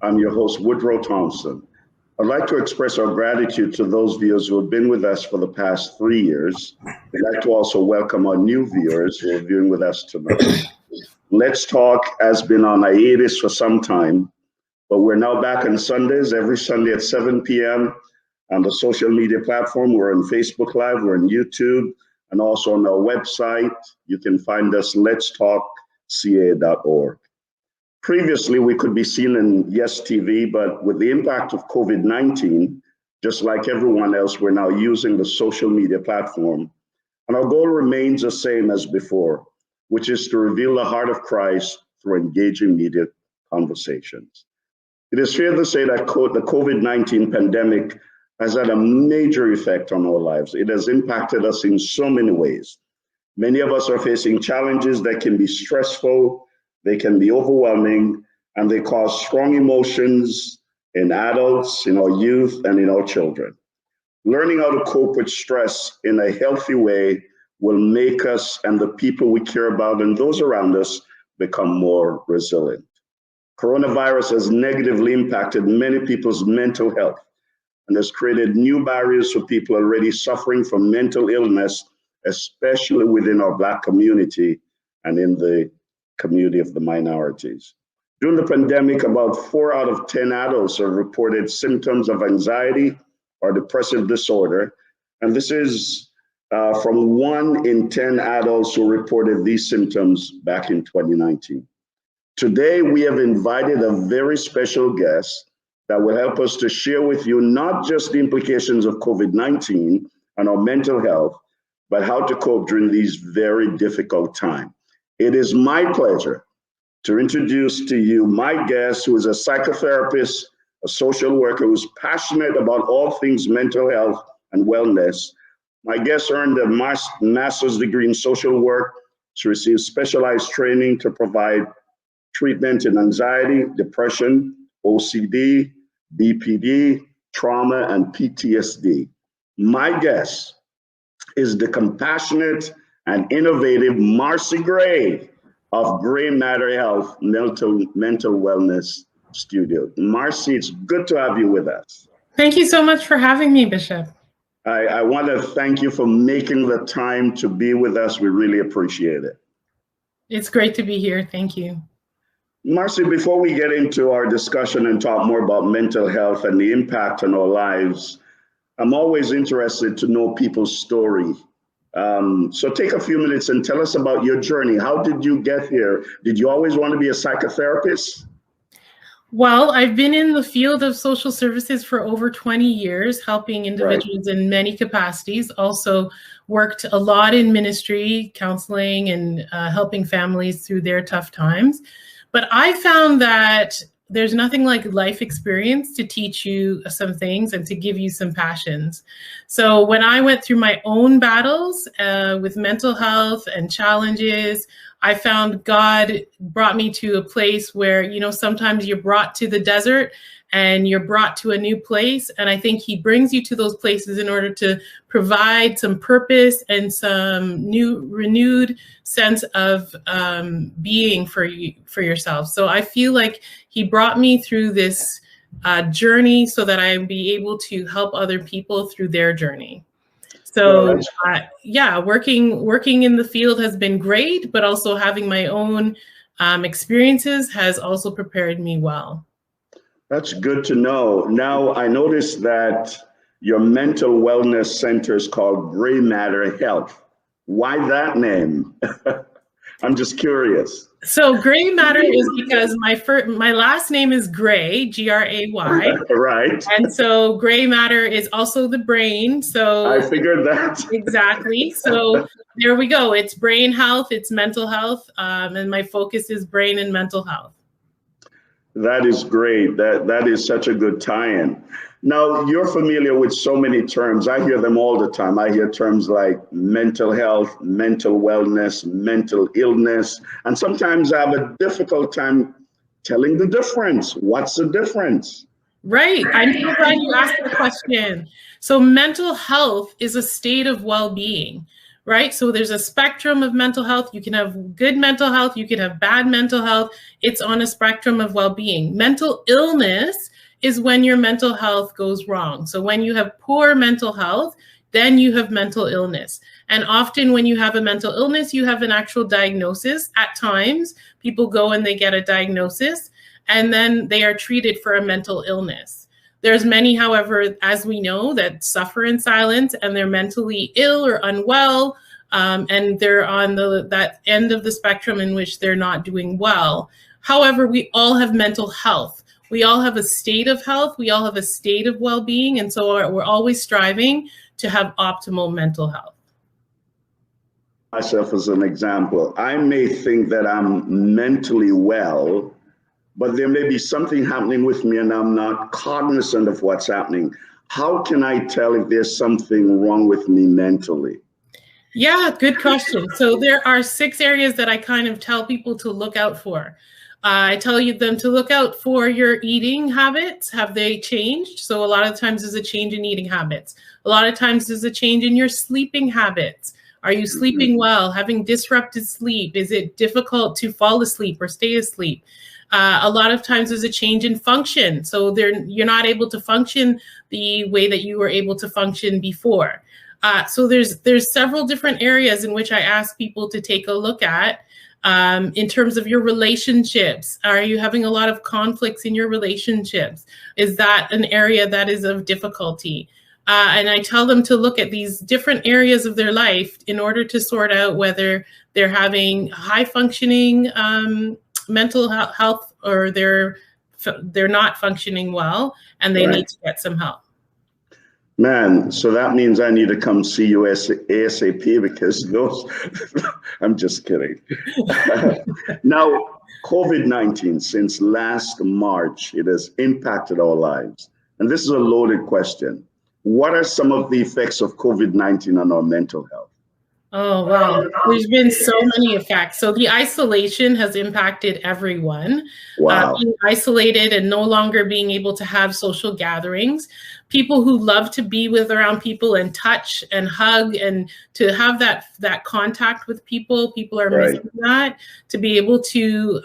I'm your host, Woodroe Thompson. I'd like to express our gratitude to those viewers who have been with us for the past 3 years. We'd like to also welcome our new viewers who are viewing with us tonight. Let's Talk has been on hiatus for some time, but we're now back on Sundays, every Sunday at 7 p.m. on the social media platform. We're on Facebook Live, we're on YouTube, and also on our website. You can find us, letstalkca.org. Previously, we could be seen in Yes TV, but with the impact of COVID-19, just like everyone else, we're now using the social media platform. And our goal remains the same as before, which is to reveal the heart of Christ through engaging media conversations. It is fair to say that the COVID-19 pandemic has had a major effect on our lives. It has impacted us in so many ways. Many of us are facing challenges that can be stressful, they can be overwhelming, and they cause strong emotions in adults, in our youth, and in our children. Learning how to cope with stress in a healthy way will make us and the people we care about and those around us become more resilient. Coronavirus has negatively impacted many people's mental health and has created new barriers for people already suffering from mental illness, especially within our Black community and in the community of the minorities. During the pandemic, about 4 out of 10 adults have reported symptoms of anxiety or depressive disorder. And this is from 1 in 10 adults who reported these symptoms back in 2019. Today, we have invited a very special guest that will help us to share with you not just the implications of COVID-19 and our mental health, but how to cope during these very difficult times. It is my pleasure to introduce to you my guest, who is a psychotherapist, a social worker who's passionate about all things mental health and wellness. My guest earned a master's degree in social work. She received specialized training to provide treatment in anxiety, depression, OCD, BPD, trauma, and PTSD. My guest is the compassionate and innovative Marci Gray of Gray Matter Health Mental Wellness Studio. Marci, it's good to have you with us. Thank you so much for having me, Bishop. I want to thank you for making the time to be with us. We really appreciate it. It's great to be here. Thank you. Marci, before we get into our discussion and talk more about mental health and the impact on our lives, I'm always interested to know people's story. So take a few minutes and tell us about your journey. How did you get here? Did you always want to be a psychotherapist? Well, I've been in the field of social services for over 20 years, helping individuals in many capacities. Also worked a lot in ministry, counseling, and helping families through their tough times. But I found that there's nothing like life experience to teach you some things and to give you some passions. So when I went through my own battles with mental health and challenges, I found God brought me to a place where, you know, sometimes you're brought to the desert and you're brought to a new place. And I think he brings you to those places in order to provide some purpose and some new renewed sense of being for yourself. So I feel like he brought me through this journey so that I be able to help other people through their journey. So yeah, working in the field has been great, but also having my own experiences has also prepared me well. That's good to know. Now, I noticed that your mental wellness center is called Gray Matter Health. Why that name? I'm just curious. So Gray Matter is because my last name is Gray, Gray. Right. And so Gray Matter is also the brain. So I figured that. Exactly. So there we go. It's brain health, it's mental health, and my focus is brain and mental health. That is great. That is such a good tie-in. Now, you're familiar with so many terms. I hear them all the time. I hear terms like mental health, mental wellness, mental illness, and sometimes I have a difficult time telling the difference. What's the difference? Right. I'm so glad you asked the question. So mental health is a state of well-being, right? So there's a spectrum of mental health. You can have good mental health, you can have bad mental health. It's on a spectrum of well-being. Mental illness is when your mental health goes wrong. So when you have poor mental health, then you have mental illness. And often when you have a mental illness, you have an actual diagnosis. At times, people go and they get a diagnosis, and then they are treated for a mental illness. There's many, however, as we know, that suffer in silence and they're mentally ill or unwell, and they're on that end of the spectrum in which they're not doing well. However, we all have mental health. We all have a state of health. We all have a state of well-being. And so we're always striving to have optimal mental health. Myself as an example, I may think that I'm mentally well, but there may be something happening with me and I'm not cognizant of what's happening. How can I tell if there's something wrong with me mentally? Yeah, good question. So there are 6 areas that I kind of tell people to look out for. I tell them to look out for your eating habits. Have they changed? So a lot of times there's a change in eating habits. A lot of times there's a change in your sleeping habits. Are you sleeping well? Having disrupted sleep? Is it difficult to fall asleep or stay asleep? A lot of times there's a change in function. So you're not able to function the way that you were able to function before. So there's several different areas in which I ask people to take a look at. In terms of your relationships, are you having a lot of conflicts in your relationships? Is that an area that is of difficulty? And I tell them to look at these different areas of their life in order to sort out whether they're having high functioning mental health or they're not functioning well and they need to get some help. Man, so that means I need to come see you ASAP because those, I'm just kidding. Now, COVID-19, since last March, it has impacted our lives. And this is a loaded question. What are some of the effects of COVID-19 on our mental health? Oh, wow. There's been so many effects. So the isolation has impacted everyone. Wow. Being isolated and no longer being able to have social gatherings. People who love to be around people and touch and hug and to have that contact with people. People are missing that. To be able to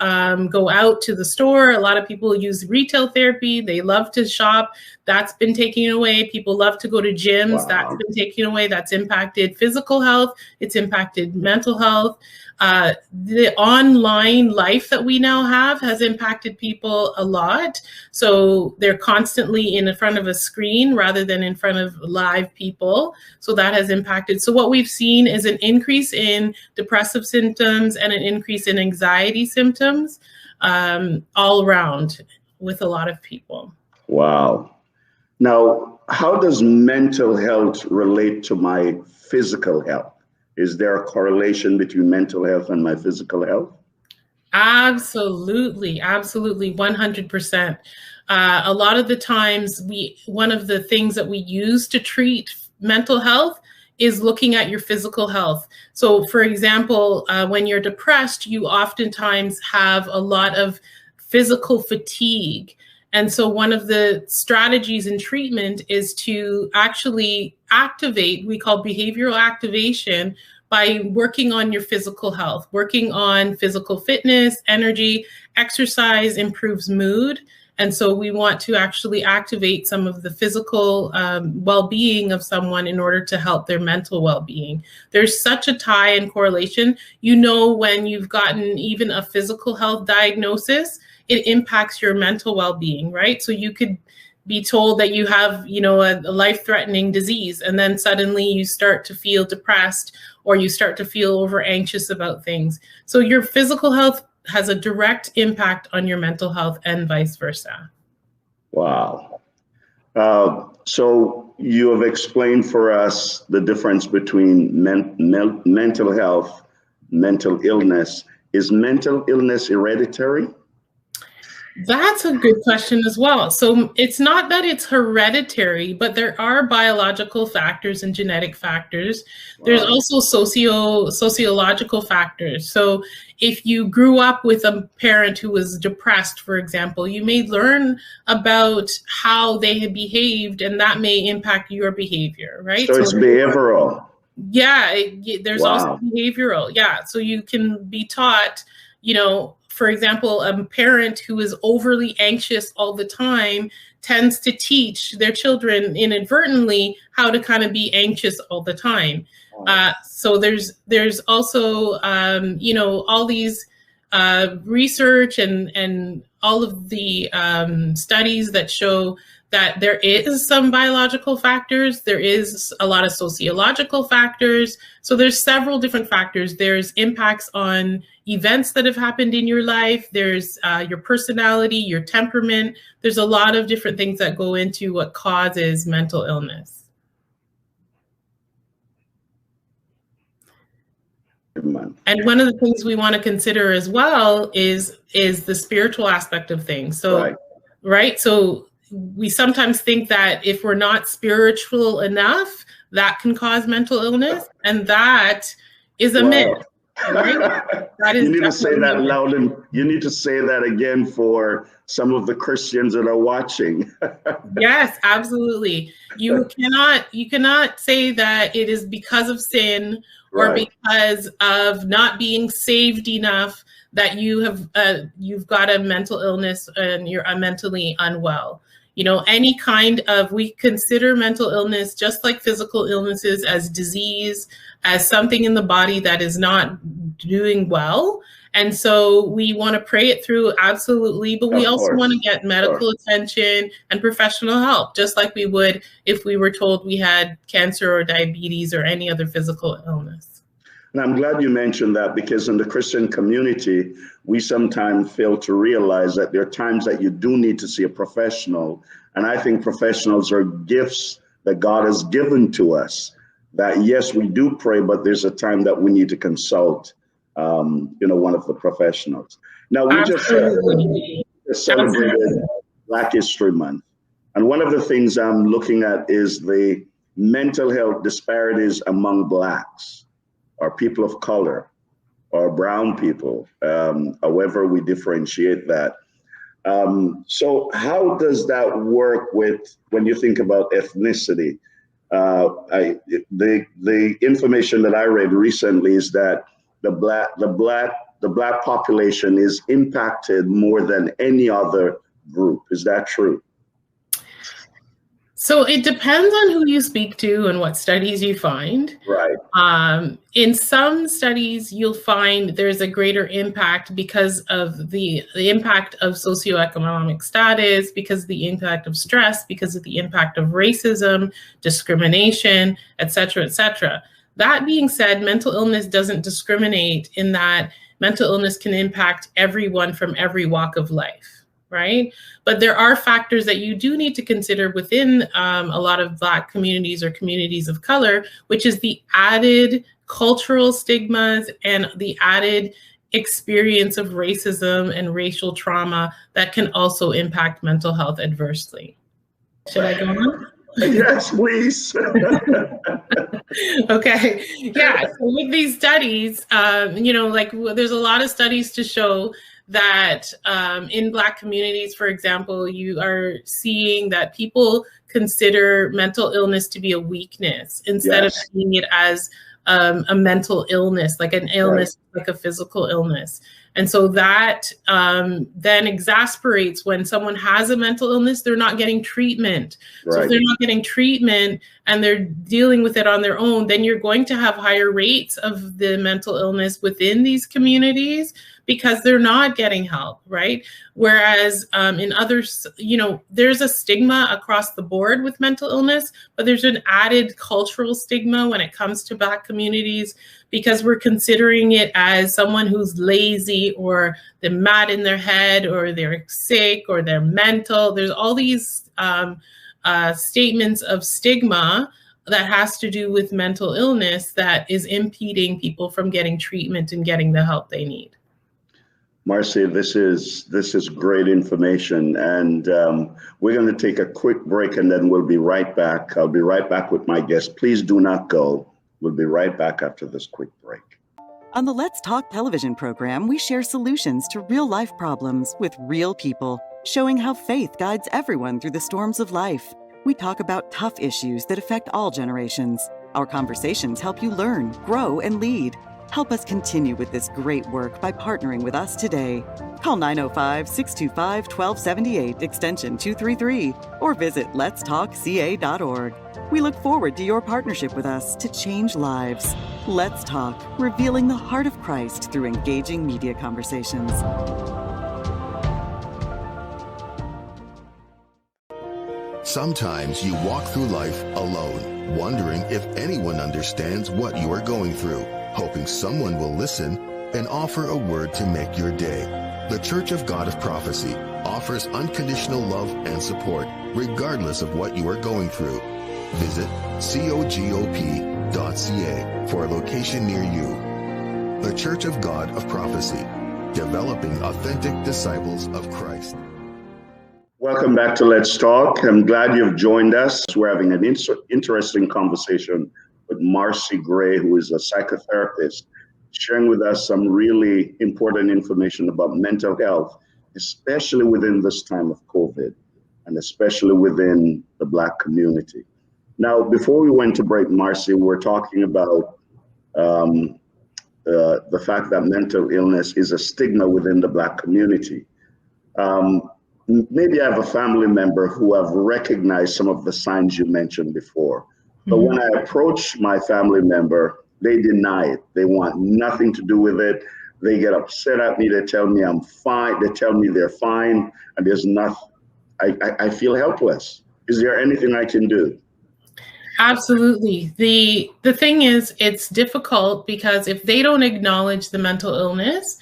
go out to the store. A lot of people use retail therapy. They love to shop. That's been taken away. People love to go to gyms. Wow. That's been taken away. That's impacted physical health. It's impacted mental health. The online life that we now have has impacted people a lot. So they're constantly in front of a screen rather than in front of live people. So that has impacted. So what we've seen is an increase in depressive symptoms and an increase in anxiety symptoms all around with a lot of people. Wow. Now, how does mental health relate to my physical health? Is there a correlation between mental health and my physical health? Absolutely, 100%. A lot of the times, one of the things that we use to treat mental health is looking at your physical health. So, for example, when you're depressed, you oftentimes have a lot of physical fatigue. And so one of the strategies in treatment is to actually activate, we call behavioral activation, by working on your physical health, working on physical fitness, energy. Exercise improves mood. And so we want to actually activate some of the physical well-being of someone in order to help their mental well-being. There's such a tie and correlation. You know, when you've gotten even a physical health diagnosis, it impacts your mental well-being, right? So you could be told that you have, a life-threatening disease, and then suddenly you start to feel depressed or you start to feel over anxious about things. So your physical health has a direct impact on your mental health and vice versa. Wow. So you have explained for us the difference between mental health, mental illness. Is mental illness hereditary? That's a good question as well. So it's not that it's hereditary, but there are biological factors and genetic factors. Wow. There's also sociological factors. So if you grew up with a parent who was depressed, for example, you may learn about how they have behaved, and that may impact your behavior, right? So it's behavioral. Yeah, there's also Wow. behavioral. Yeah, so you can be taught, for example, a parent who is overly anxious all the time tends to teach their children inadvertently how to kind of be anxious all the time. So there's also all these research and all of the studies that show that there is some biological factors, there is a lot of sociological factors. So there's several different factors. There's impacts on events that have happened in your life. There's your personality, your temperament. There's a lot of different things that go into what causes mental illness. And one of the things we want to consider as well is the spiritual aspect of things. So, right? So we sometimes think that if we're not spiritual enough, that can cause mental illness, and that is a myth. Right? That is you need to say that loud, and you need to say that again for some of the Christians that are watching. Yes, absolutely. You cannot say that it is because of sin or because of not being saved enough that you've got a mental illness and you're mentally unwell. Any kind of, we consider mental illness just like physical illnesses as disease, as something in the body that is not doing well. And so we want to pray it through, absolutely, but we also want to get medical attention and professional help, just like we would if we were told we had cancer or diabetes or any other physical illness. And I'm glad you mentioned that, because in the Christian community, we sometimes fail to realize that there are times that you do need to see a professional. And I think professionals are gifts that God has given to us, that yes, we do pray, but there's a time that we need to consult, one of the professionals. Now, we just celebrated Black History Month. And one of the things I'm looking at is the mental health disparities among Blacks, or people of color, or brown people, however we differentiate that. So how does that work with, when you think about ethnicity? The information that I read recently is that the black population is impacted more than any other group. Is that true? So it depends on who you speak to and what studies you find. Right. In some studies, you'll find there's a greater impact because of the impact of socioeconomic status, because of the impact of stress, because of the impact of racism, discrimination, et cetera, et cetera. That being said, mental illness doesn't discriminate in that mental illness can impact everyone from every walk of life. Right? But there are factors that you do need to consider within a lot of Black communities or communities of color, which is the added cultural stigmas and the added experience of racism and racial trauma that can also impact mental health adversely. Should I go on? Yes, please. Okay. Yeah. So with these studies, there's a lot of studies to show that in Black communities, for example, you are seeing that people consider mental illness to be a weakness instead of seeing it as a mental illness, like an illness, like a physical illness. And so that then exasperates when someone has a mental illness, they're not getting treatment. So if they're not getting treatment and they're dealing with it on their own, then you're going to have higher rates of the mental illness within these communities because they're not getting help, right? Whereas in others, there's a stigma across the board with mental illness, but there's an added cultural stigma when it comes to Black communities because we're considering it as someone who's lazy or they're mad in their head or they're sick or they're mental. There's all these statements of stigma that has to do with mental illness that is impeding people from getting treatment and getting the help they need. Marci, this is great information, and we're going to take a quick break and then we'll be right back. I'll be right back with my guest. Please do not go. We'll be right back after this quick break. On the Let's Talk television program, we share solutions to real-life problems with real people, showing how faith guides everyone through the storms of life. We talk about tough issues that affect all generations. Our conversations help you learn, grow, and lead. Help us continue with this great work by partnering with us today. Call 905-625-1278 extension 233 or visit letstalkca.org. We look forward to your partnership with us to change lives. Let's Talk, revealing the heart of Christ through engaging media conversations. Sometimes you walk through life alone, wondering if anyone understands what you are going through, hoping someone will listen and offer a word to make your day. The Church of God of Prophecy offers unconditional love and support, regardless of what you are going through. Visit cogop.ca for a location near you. The Church of God of Prophecy, developing authentic disciples of Christ. Welcome back to Let's Talk. I'm glad you've joined us. We're having an interesting conversation with Marci Gray, who is a psychotherapist, sharing with us some really important information about mental health, especially within this time of COVID, and especially within the Black community. Now, before we went to break, Marci, we're talking about the fact that mental illness is a stigma within the Black community. Maybe I have a family member who have recognized some of the signs you mentioned before. But when I approach my family member, they deny it. They want nothing to do with it. They get upset at me. They tell me I'm fine. They tell me they're fine. And there's nothing. I feel helpless. Is there anything I can do? Absolutely. The thing is, it's difficult because if they don't acknowledge the mental illness,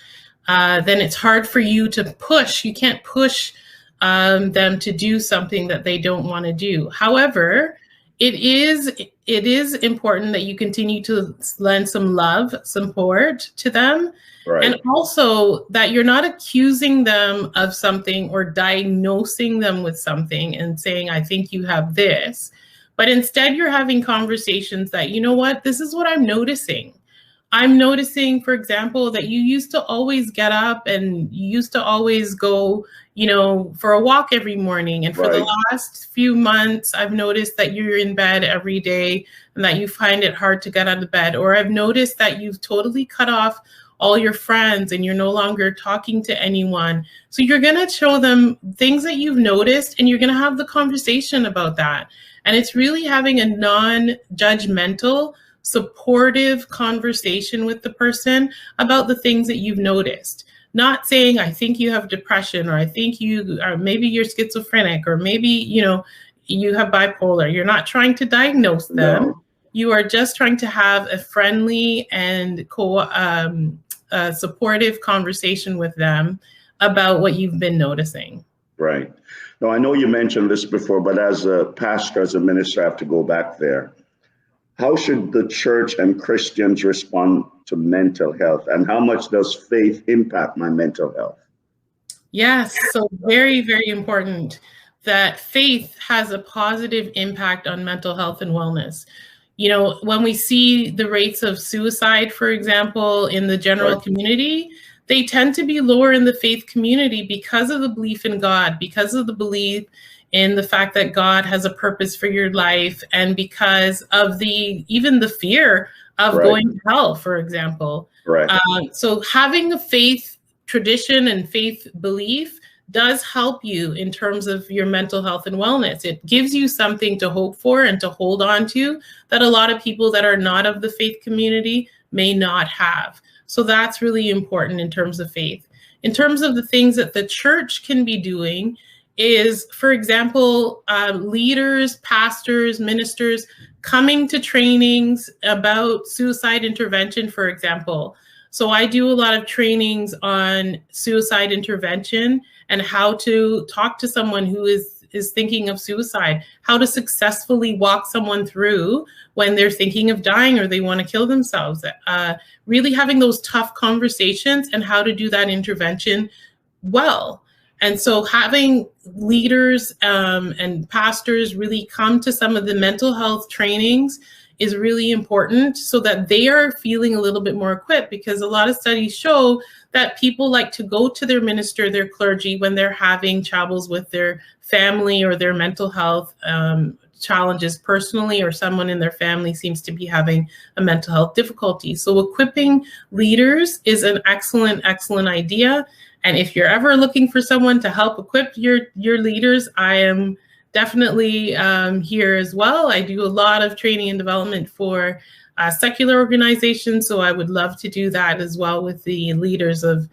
then it's hard for you to push. You can't push them to do something that they don't want to do. However, it is important that you continue to lend some love, support to them. Right. And also that you're not accusing them of something or diagnosing them with something and saying, I think you have this. But instead, you're having conversations that, you know what, this is what I'm noticing. I'm noticing, for example, that you used to always get up and you used to always go, for a walk every morning. And for the last few months, I've noticed that you're in bed every day and that you find it hard to get out of bed. Or I've noticed that you've totally cut off all your friends and you're no longer talking to anyone. So you're going to show them things that you've noticed and you're going to have the conversation about that. And it's really having a non-judgmental, supportive conversation with the person about the things that you've noticed. Not saying, I think you have depression, or I think maybe you're schizophrenic, or maybe, you have bipolar. You're not trying to diagnose them. No. You are just trying to have a friendly and supportive conversation with them about what you've been noticing. Right. Now, I know you mentioned this before, but as a pastor, as a minister, I have to go back there. How should the church and Christians respond to mental health, and how much does faith impact my mental health? Yes, so very, very important that faith has a positive impact on mental health and wellness. When we see the rates of suicide, for example, in the general community, they tend to be lower in the faith community because of the belief in God, because of the belief in the fact that God has a purpose for your life, and because of even the fear of going to hell, for example. So having a faith tradition and faith belief does help you in terms of your mental health and wellness. It gives you something to hope for and to hold on to that a lot of people that are not of the faith community may not have. So that's really important in terms of faith. In terms of the things that the church can be doing is, for example, leaders, pastors, ministers coming to trainings about suicide intervention, for example. So I do a lot of trainings on suicide intervention and how to talk to someone who is thinking of suicide, how to successfully walk someone through when they're thinking of dying or they want to kill themselves. Really having those tough conversations and how to do that intervention well. And so having leaders and pastors really come to some of the mental health trainings is really important so that they are feeling a little bit more equipped, because a lot of studies show that people like to go to their minister, their clergy, when they're having troubles with their family or their mental health challenges personally, or someone in their family seems to be having a mental health difficulty. So equipping leaders is an excellent idea. And if you're ever looking for someone to help equip your leaders, I am definitely here as well. I do a lot of training and development for secular organizations, so I would love to do that as well with the leaders of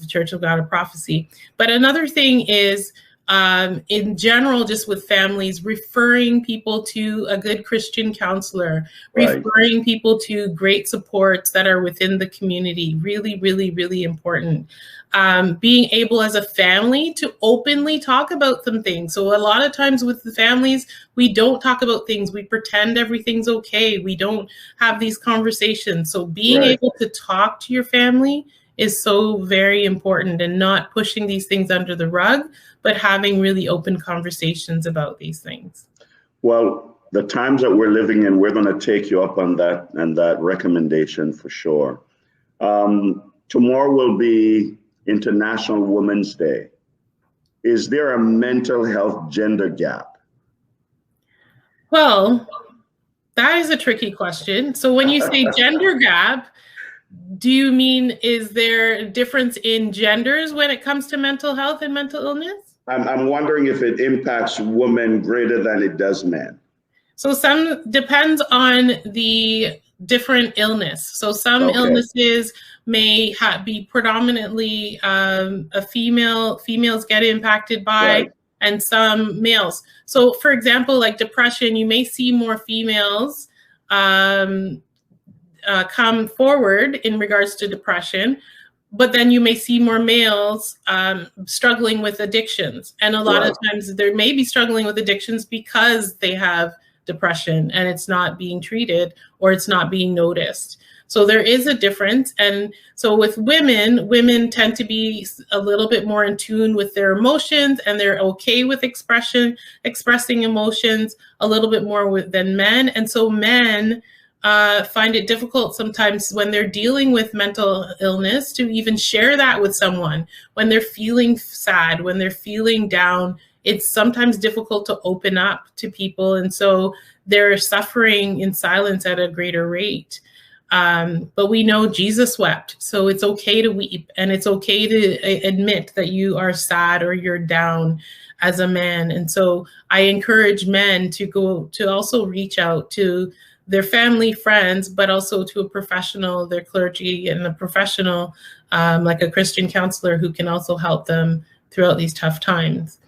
Church of God of Prophecy. But another thing is, in general, just with families, referring people to a good Christian counselor, right. referring people to great supports that are within the community, really, really, really important. Being able as a family to openly talk about some things. So a lot of times with the families, we don't talk about things. We pretend everything's okay. We don't have these conversations. So being right. able to talk to your family is so very important, and not pushing these things under the rug, but having really open conversations about these things. Well, the times that we're living in, we're going to take you up on that and that recommendation for sure. Tomorrow will be International Women's Day. Is there a mental health gender gap? Well, that is a tricky question. So when you say gender gap, do you mean, is there a difference in genders when it comes to mental health and mental illness? I'm wondering if it impacts women greater than it does men. So some depends on the different illness. So some illnesses may be predominantly females get impacted by, right. and some males. So for example, like depression, you may see more females come forward in regards to depression, but then you may see more males struggling with addictions. And a lot right. of times they may be struggling with addictions because they have depression and it's not being treated, or it's not being noticed. So there is a difference. And so with women tend to be a little bit more in tune with their emotions, and they're okay with expressing emotions a little bit more than men. And so men find it difficult sometimes when they're dealing with mental illness to even share that with someone. When they're feeling sad, when they're feeling down, it's sometimes difficult to open up to people. And so they're suffering in silence at a greater rate. But we know Jesus wept. So it's okay to weep, and it's okay to admit that you are sad or you're down as a man. And so I encourage men to also reach out to their family, friends, but also to a professional, their clergy, and a professional like a Christian counselor who can also help them throughout these tough times.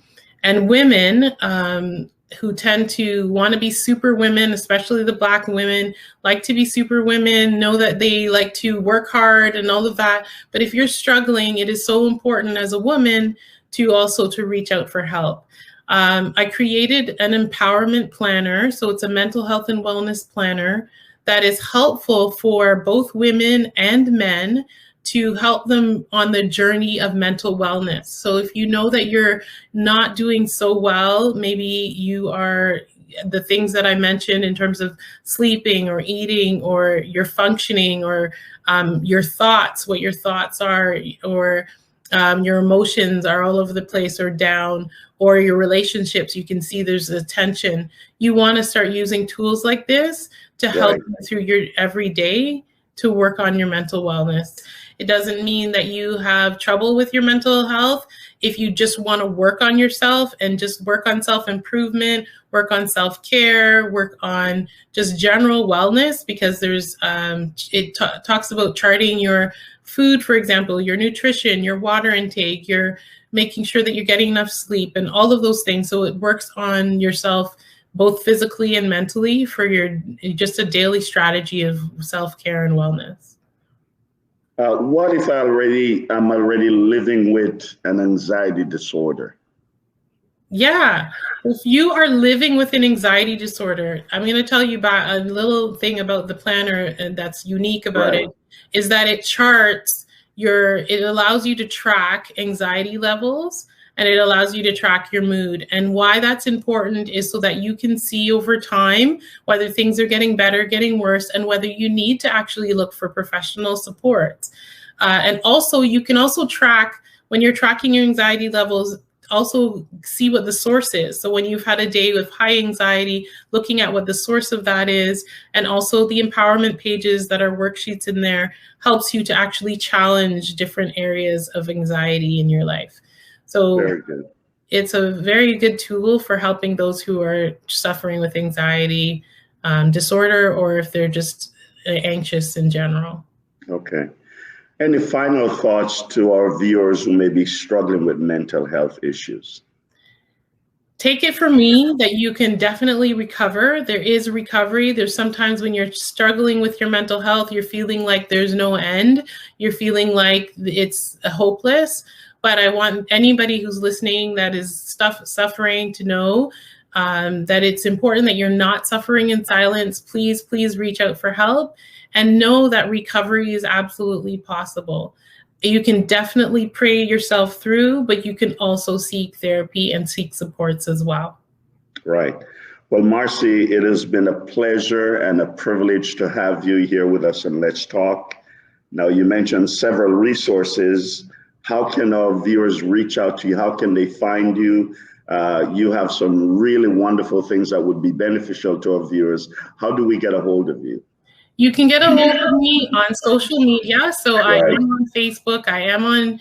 And women who tend to want to be super women, especially the Black women, like to be super women, know that they like to work hard and all of that. But if you're struggling, it is so important as a woman to also to reach out for help. I created an empowerment planner. So it's a mental health and wellness planner that is helpful for both women and men to help them on the journey of mental wellness. So if you know that you're not doing so well, maybe you are the things that I mentioned in terms of sleeping or eating or your functioning or your thoughts, what your thoughts are, or your emotions are all over the place or down, or your relationships, you can see there's a tension. You want to start using tools like this to help you through your everyday to work on your mental wellness. It doesn't mean that you have trouble with your mental health. If you just want to work on yourself and just work on self-improvement, work on self-care, work on just general wellness, because there's it talks about charting your food, for example, your nutrition, your water intake, your making sure that you're getting enough sleep and all of those things. So it works on yourself both physically and mentally for your just a daily strategy of self-care and wellness. What if I'm already living with an anxiety disorder? Yeah, if you are living with an anxiety disorder, I'm going to tell you about a little thing about the planner, and that's unique about it, is that it charts it allows you to track anxiety levels, and it allows you to track your mood. And why that's important is so that you can see over time whether things are getting better, getting worse, and whether you need to actually look for professional support. And also, you can also track, when you're tracking your anxiety levels, also see what the source is. So when you've had a day with high anxiety, looking at what the source of that is, and also the empowerment pages that are worksheets in there helps you to actually challenge different areas of anxiety in your life. So very good. It's a very good tool for helping those who are suffering with anxiety disorder, or if they're just anxious in general. Okay. Any final thoughts to our viewers who may be struggling with mental health issues? Take it from me that you can definitely recover. There is recovery. There's sometimes when you're struggling with your mental health, you're feeling like there's no end. You're feeling like it's hopeless. But I want anybody who's listening that is suffering to know that it's important that you're not suffering in silence. Please, please reach out for help and know that recovery is absolutely possible. You can definitely pray yourself through, but you can also seek therapy and seek supports as well. Right. Well, Marci, it has been a pleasure and a privilege to have you here with us in Let's Talk. Now, you mentioned several resources. How can our viewers reach out to you? How can they find you? You have some really wonderful things that would be beneficial to our viewers. How do we get a hold of you? You can get a hold of me on social media. So I am on Facebook, I am on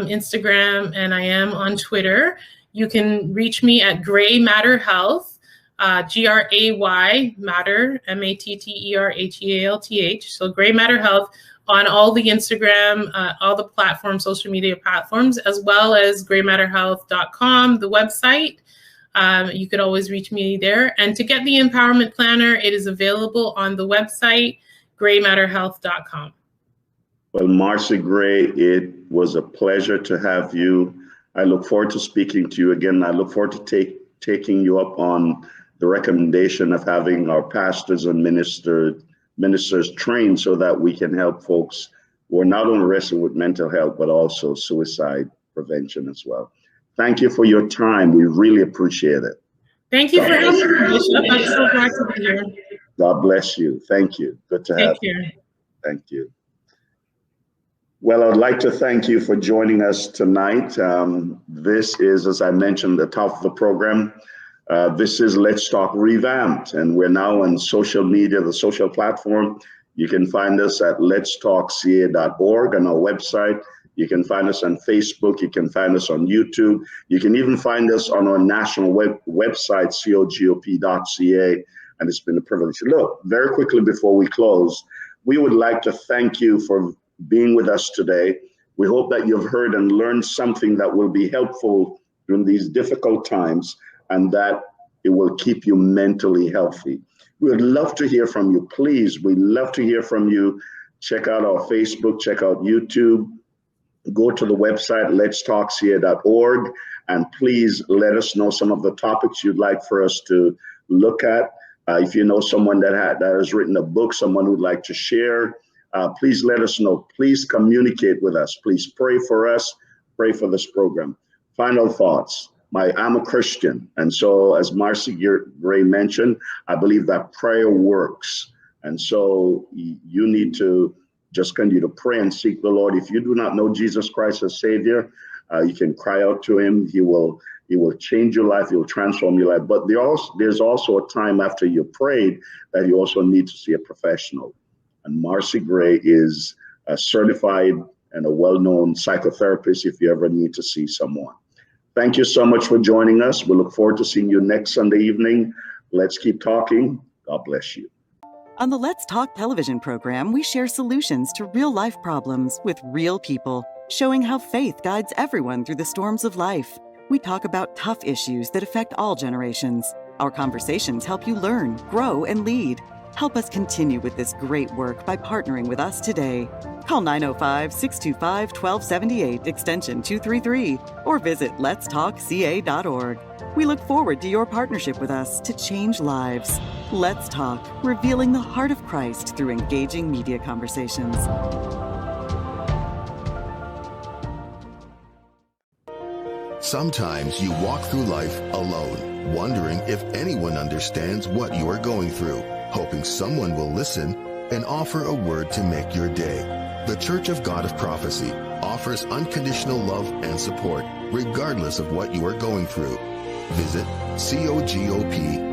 Instagram, and I am on Twitter. You can reach me at Gray Matter Health, Gray Matter, MATTERHEALTH. So Gray Matter Health on all the Instagram, all the platforms, social media platforms, as well as graymatterhealth.com, the website. You could always reach me there. And to get the Empowerment Planner, it is available on the website, graymatterhealth.com. Well, Marci Gray, it was a pleasure to have you. I look forward to speaking to you again. I look forward to taking you up on the recommendation of having our pastors and ministers trained so that we can help folks who are not only wrestling with mental health, but also suicide prevention as well. Thank you for your time. We really appreciate it. Thank you for having me, Bishop. I'm so glad to be here. God bless you. Thank you. Good to have you. Thank you. Well, I'd like to thank you for joining us tonight. This is, as I mentioned at the top of the program, this is Let's Talk Revamped, and we're now on social media, the social platform. You can find us at letstalkca.org on our website. You can find us on Facebook. You can find us on YouTube. You can even find us on our national website, cogop.ca, and it's been a privilege. Look, very quickly before we close, we would like to thank you for being with us today. We hope that you've heard and learned something that will be helpful during these difficult times, and that it will keep you mentally healthy. We would love to hear from you. Please, we'd love to hear from you. Check out our Facebook, check out YouTube, go to the website, letstalkca.org, and please let us know some of the topics you'd like for us to look at. If you know someone that has written a book, someone who'd like to share, please let us know. Please communicate with us. Please pray for us. Pray for this program. Final thoughts. I'm a Christian, and so as Marci Gray mentioned, I believe that prayer works. And so you need to just continue to pray and seek the Lord. If you do not know Jesus Christ as Savior, you can cry out to him. He will change your life. He will transform your life. But there's also a time after you prayed that you also need to see a professional. And Marci Gray is a certified and a well-known psychotherapist if you ever need to see someone. Thank you so much for joining us. We look forward to seeing you next Sunday evening. Let's keep talking. God bless you. On the Let's Talk television program, we share solutions to real-life problems with real people, showing how faith guides everyone through the storms of life. We talk about tough issues that affect all generations. Our conversations help you learn, grow, and lead. Help us continue with this great work by partnering with us today. Call 905-625-1278, extension 233, or visit letstalkca.org. We look forward to your partnership with us to change lives. Let's Talk, revealing the heart of Christ through engaging media conversations. Sometimes you walk through life alone, wondering if anyone understands what you are going through, hoping someone will listen and offer a word to make your day. The Church of God of Prophecy offers unconditional love and support regardless of what you are going through. Visit cogop.ca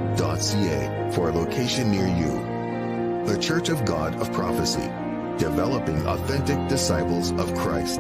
for a location near you. The Church of God of Prophecy, developing authentic disciples of Christ.